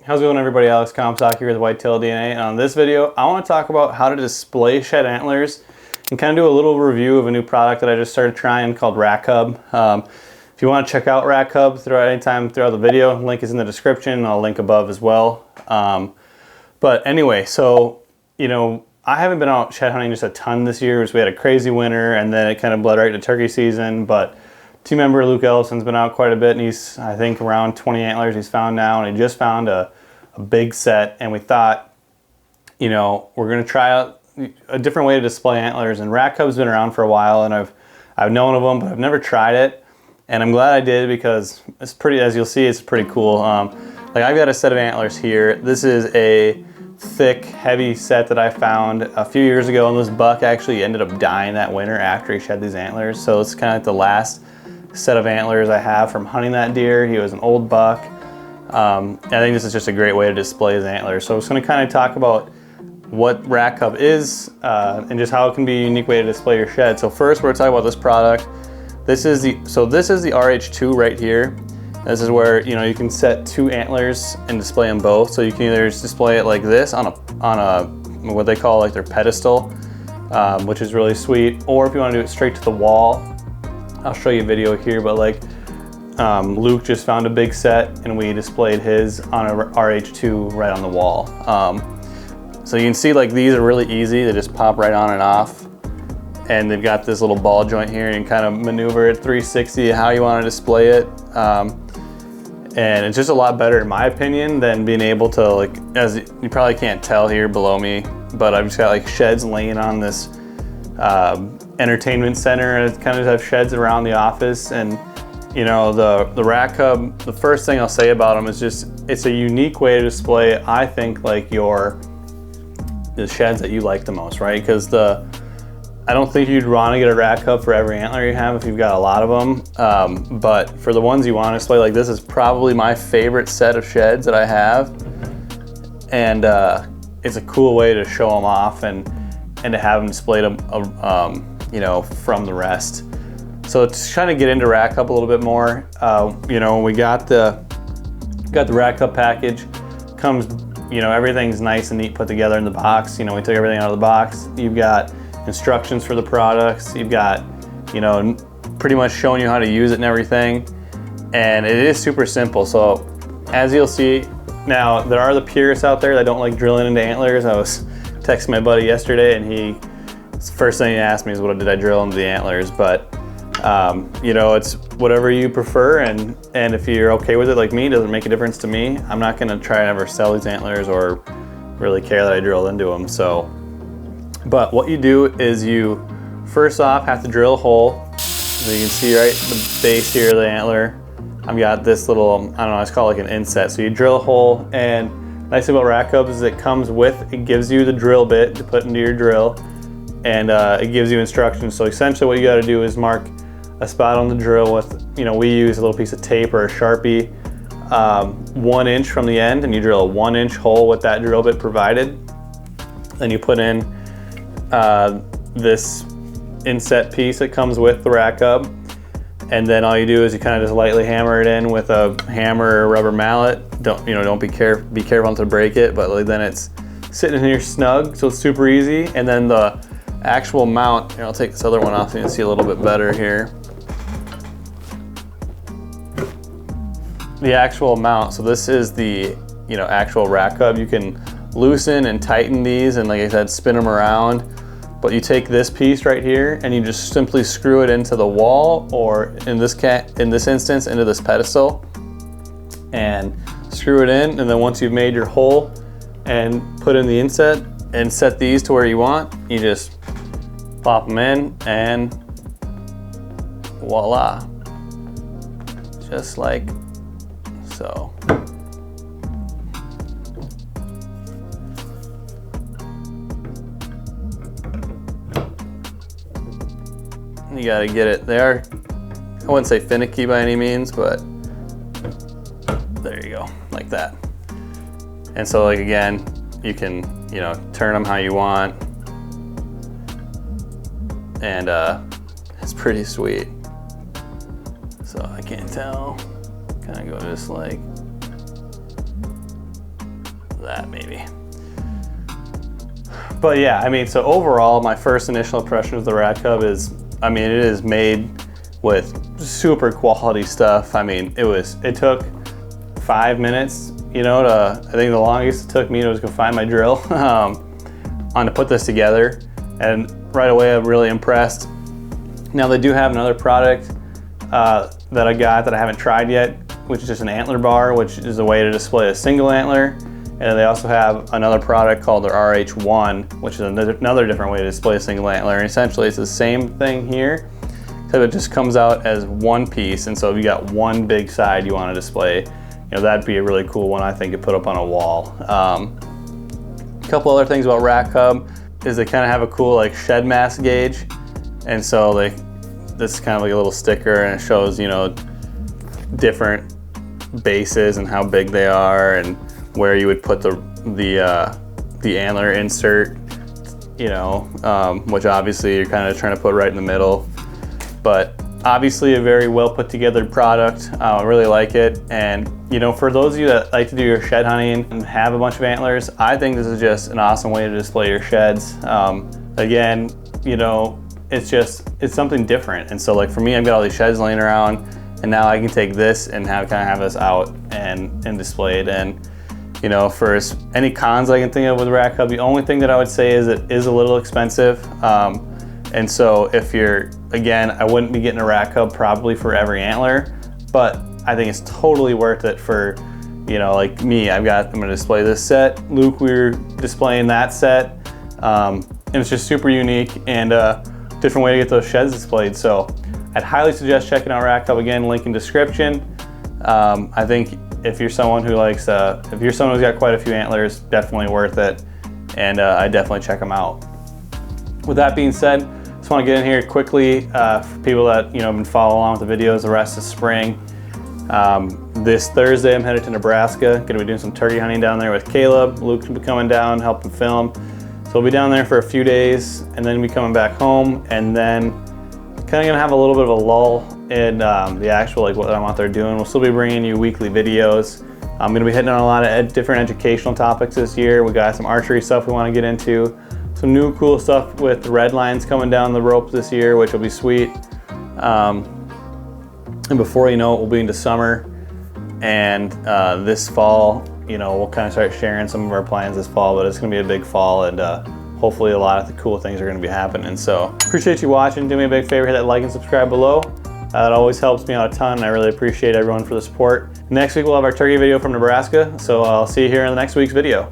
How's it going, everybody? Alex Comstock here with WhitetailDNA, and on this video I want to talk about how to display shed antlers and kind of do a little review of a new product that I just started trying called Rack Hub. If you want to check out Rack Hub anytime throughout the video, link is in the description, I'll link above as well. But anyway, so I haven't been out shed hunting just a ton this year because we had a crazy winter and then it kind of bled right into turkey season. But team member Luke Ellison's been out quite a bit, and he's, I think, around 20 antlers he's found now, and he just found a big set, and we thought, we're going to try out a different way to display antlers. And Rack Hub's been around for a while, and I've known of them, but I've never tried it, and I'm glad I did because it's pretty, as you'll see, it's pretty cool. Like, I've got a set of antlers here. This is a thick, heavy set that I found a few years ago, and this buck actually ended up dying that winter after he shed these antlers. So it's kind of like the last set of antlers I have from hunting that deer. He was an old buck. I think this is just a great way to display his antlers. So I'm just going to kind of talk about what Rack Hub is and just how it can be a unique way to display your shed. So first we're going to talk about this product. This is the RH2 right here. This is where you can set two antlers and display them both. So you can either just display it like this on a what they call like their pedestal, which is really sweet, or if you want to do it straight to the wall. I'll show you a video here, but like Luke just found a big set and we displayed his on a RH2 right on the wall. So you can see like these are really easy. They just pop right on and off. And they've got this little ball joint here, and you can kind of maneuver it 360 how you want to display it. And it's just a lot better in my opinion than being able to, like, as you probably can't tell here below me, but I've just got like sheds laying on this entertainment center, and it kind of have sheds around the office. And the Rack Hub, the first thing I'll say about them is just it's a unique way to display, I think, like the sheds that you like the most, right? Because I don't think you'd want to get a Rack Hub for every antler you have if you've got a lot of them, but for the ones you want to display, like this is probably my favorite set of sheds that I have, and it's a cool way to show them off and to have them displayed from the rest. So to kind of get into Rack Hub a little bit more, we got the Rack Hub package. Comes, everything's nice and neat put together in the box. We took everything out of the box. You've got instructions for the products. You've got, pretty much showing you how to use it and everything. And it is super simple. So as you'll see, now there are the purists out there that don't like drilling into antlers. I was texting my buddy yesterday, and the first thing he asked me is, what did I drill into the antlers? But it's whatever you prefer, and if you're okay with it like me, it doesn't make a difference to me. I'm not gonna try and ever sell these antlers or really care that I drilled into them. But what you do is you first off have to drill a hole. So you can see right the base here of the antler, I've got this little, I don't know, it's called like an inset. So you drill a hole, and nice thing about Rack Hubs is it gives you the drill bit to put into your drill, and it gives you instructions. So essentially what you got to do is mark a spot on the drill with, we use a little piece of tape or a Sharpie 1 inch from the end, and you drill a 1-inch hole with that drill bit provided. Then you put in this inset piece that comes with the Rack Hub, and then all you do is you kind of just lightly hammer it in with a hammer or rubber mallet. Don't be careful not to break it, but like then it's sitting in here snug, so it's super easy. And then the actual mount, here, I'll take this other one off so you can see a little bit better here. The actual mount, so this is the actual Rack Hub. You can loosen and tighten these, and like I said, spin them around. But you take this piece right here and you just simply screw it into the wall, or in this instance into this pedestal, and screw it in. And then once you've made your hole and put in the inset and set these to where you want, you just pop them in, and voila, just like so. You gotta get it there. I wouldn't say finicky by any means, but there you go, like that. And so, like, again, you can, turn them how you want, and it's pretty sweet. So I can't tell, kind of go just like that maybe. But yeah, I mean, so overall, my first initial impression of the rat cub is, I mean, it is made with super quality stuff. I mean, it took 5 minutes, you know, I think the longest it took me was to find my drill to put this together. And right away, I'm really impressed. Now they do have another product that I got that I haven't tried yet, which is just an antler bar, which is a way to display a single antler. And they also have another product called their RH1, which is another different way to display a single antler. And essentially it's the same thing here, except it just comes out as one piece. And so if you got one big side you want to display, you know, that'd be a really cool one, I think, to put up on a wall. A couple other things about rat cub is they kind of have a cool like shed mass gauge. And so this is kind of like a little sticker, and it shows, you know, different bases and how big they are and where you would put the antler insert, you know, which obviously you're kind of trying to put right in the middle. But obviously a very well put together product. I really like it. And, you know, for those of you that like to do your shed hunting and have a bunch of antlers, I think this is just an awesome way to display your sheds. Again, you know, it's something different. And so like for me, I've got all these sheds laying around, and now I can take this and kind of have this out and display it. And, you know, for any cons I can think of with rat cub, the only thing that I would say is it is a little expensive. And so if again, I wouldn't be getting a rat cub probably for every antler, but I think it's totally worth it for, you know, like me, I'm gonna display this set. Luke, we're displaying that set. And it's just super unique and different way to get those sheds displayed. So I'd highly suggest checking out rat cub. Again, link in description. I think if you're someone who likes, if you're someone who's got quite a few antlers, definitely worth it. And I definitely check them out. With that being said, just want to get in here quickly for people that, you know, have been following along with the videos the rest of spring. This Thursday, I'm headed to Nebraska. Gonna be doing some turkey hunting down there with Caleb. Luke's gonna be coming down, helping film. So we'll be down there for a few days and then be coming back home, and then kind of gonna have a little bit of a lull in the actual, like, what I'm out there doing. We'll still be bringing you weekly videos. I'm gonna be hitting on a lot of different educational topics this year. We got some archery stuff we wanna get into. Some new cool stuff with the red lines coming down the rope this year, which will be sweet. And before you know it, we'll be into summer. And this fall, you know, we'll kind of start sharing some of our plans this fall, but it's gonna be a big fall, and hopefully a lot of the cool things are gonna be happening. So appreciate you watching. Do me a big favor, hit that like and subscribe below. That always helps me out a ton, and I really appreciate everyone for the support. Next week we'll have our turkey video from Nebraska, so I'll see you here in the next week's video.